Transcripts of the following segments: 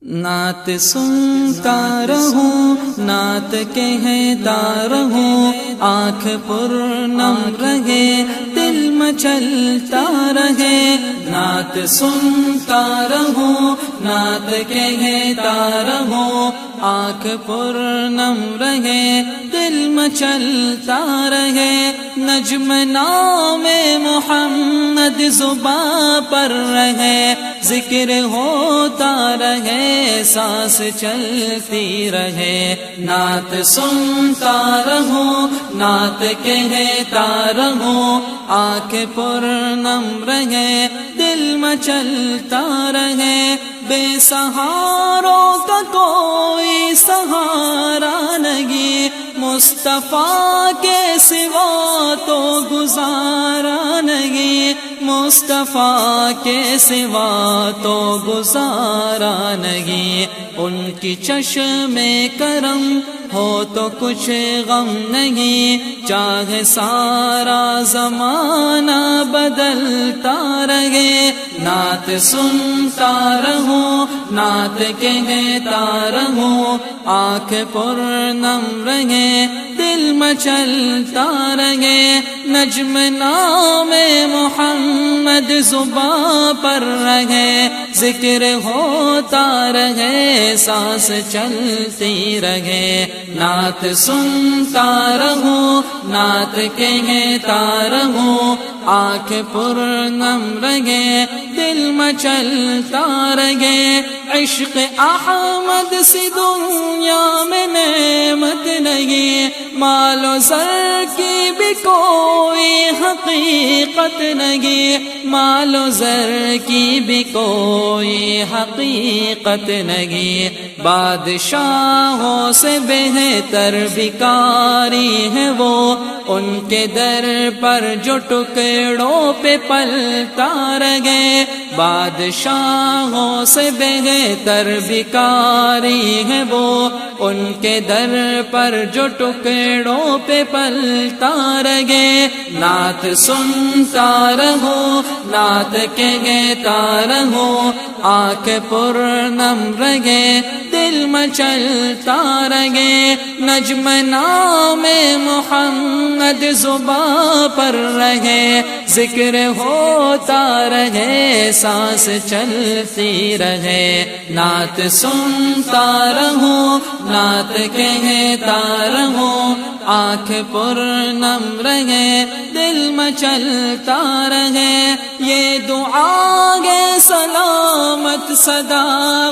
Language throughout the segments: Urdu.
نعت سنتا رہوں، نعت کہتا رہوں، آنکھ پر نم رہے، دل مچلتا رہے۔ نعت سنتا رہوں، نعت کہتا رہوں، آنکھ پر نم رہے، دل مچلتا رہے۔ نجم نام محمد زباں پر رہے، ذکر ہوتا رہے، سانس چلتی رہے۔ نعت سنتا رہوں، نعت کہتا رہوں، آنکھ پر نم رہے، دل مچلتا رہے۔ بے سہاروں کا کوئی سہارا نہیں، مصطفیٰ کے سوا تو گزارا نہیں، مصطفیٰ کے سوا تو گزارا نہیں۔ ان کی چشم کرم ہو تو کچھ غم نہیں، چاہے سارا زمانہ بدلتا رہے۔ نعت سنتا رہوں، نعت کہتا رہوں، آنکھ پر نم رہے، دل مچلتا رہے۔ نجم نام محمد زباں پر رہے، ذکر ہوتا رہے، سانس چلتی رہے۔ نعت سنتا رہوں، نعت کہتا رہوں، آنکھ پر نم رہے، دل مچلتا رہے۔ عشق احمد سی دنیا میں نعمت نہیں، مال و زر کی بھی کوئی حقیقت نہیں، مال و زر کی بھی کوئی حقیقت نہیں۔ بادشاہوں سے بہتر بھکاری ہے وہ، ان کے در پر جو ٹکڑوں پہ پلتا رہے۔ بادشاہوں سے بہتر بھکاری ہے وہ، ان کے در پر جو ٹکڑوں پہ پلتا رہے۔ نعت سنتا رہو، نعت کہتا رہو، آنکھ پر نم رہے، دل مچلتا رہے۔ نجم نام محمد زباں پر رہے، ذکر ہوتا رہے، سانس چلتی رہے۔ نعت سنتا رہوں، نعت کہتا رہوں، آنکھ پر نم رہے، دل مچلتا رہے۔ یہ دعا گے سلامت سدا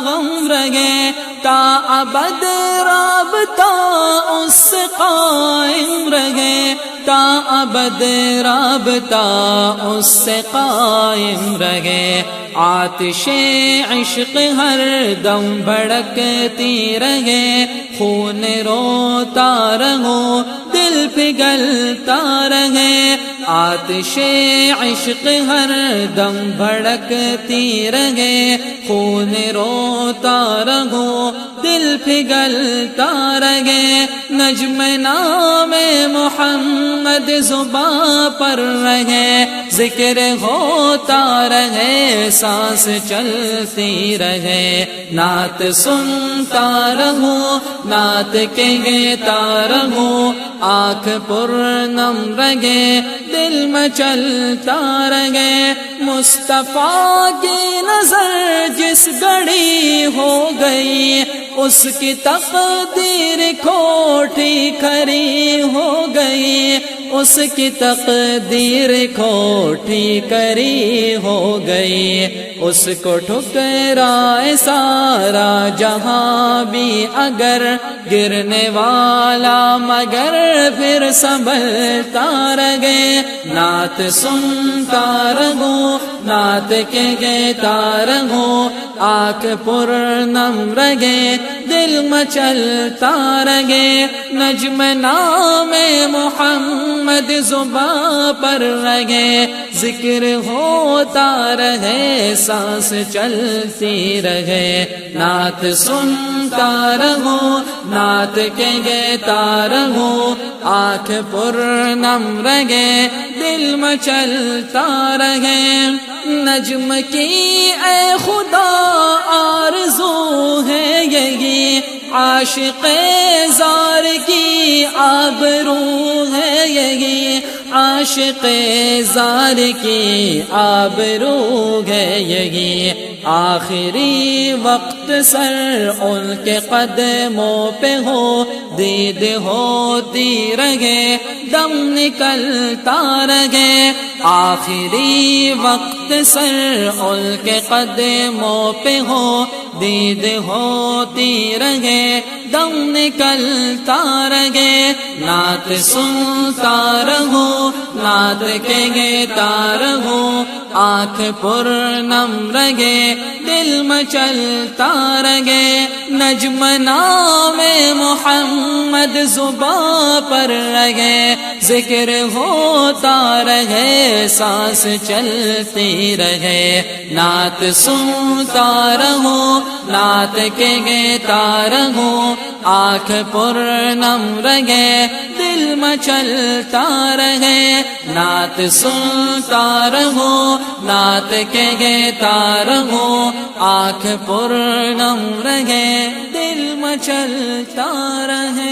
غم رہے، تا ابد رابطہ اس سے قائم رہے، تا ابد رابطہ اس سے قائم رہے۔ آتش عشق ہر دم بھڑکتی رہے، خون روتا رہو، دل پگھلتا رہے۔ آتش عشق ہر دم بھڑکتی رہے، خون روتا رہو، دل پگھلتا رہے۔ نجم نام محمد زباں پر رہے، ذکر ہوتا رہے، سانس چلتی رہے۔ نعت سنتا رہوں، نعت کہتا رہوں، آنکھ پر نم رہے، دل مچلتا رہے۔ مصطفیٰ کی نظر جس گھڑی ہو گئی، اس کی تقدیر کھوٹی کھری ہو گئی، اس کی تقدیر کھوٹی کری ہو گئی۔ اس کو ٹھکرائے سارا جہاں بھی اگر، گرنے والا مگر پھر سنبھلتا رہے۔ نعت سنتا رہوں، نعت کہتا رہوں، آنکھ پر نم رہے، دل مچلتا رہے۔ نجم نام محمد زباں پر رہے، ذکر ہوتا رہے، سانس چلتی رہے۔ نعت سنتا رہوں، نعت کہتا رہوں، آنکھ پر نم رہے، دل مچلتا رہے۔ نجم کی اے خدا آرزو عاشق زار کی آبرو ہے یہی، عاشق زار کی آبرو ہے یہی، آخری وقت سر ان کے قدموں پہ ہو، دید ہوتی رہے دم نکلتا رہے، آخری وقت سر ان کے قدموں پہ ہو، دید ہوتی رہے دم نکلتا رہے، نعت سنتا رہو نعت کہتا رہو، آنکھ پر نم رہے دل مچلتا رہے، نجم نام محمد زباں پر رہے، ذکر ہوتا رہے سانس چلتی رہے، نعت سنتا رہو نعت کہتا رہو، آنکھ پر نم رہے دل مچلتا رہے، نعت سنتا رہو نعت کہتا رہو، آنکھ پر نم رہے دل مچلتا رہے۔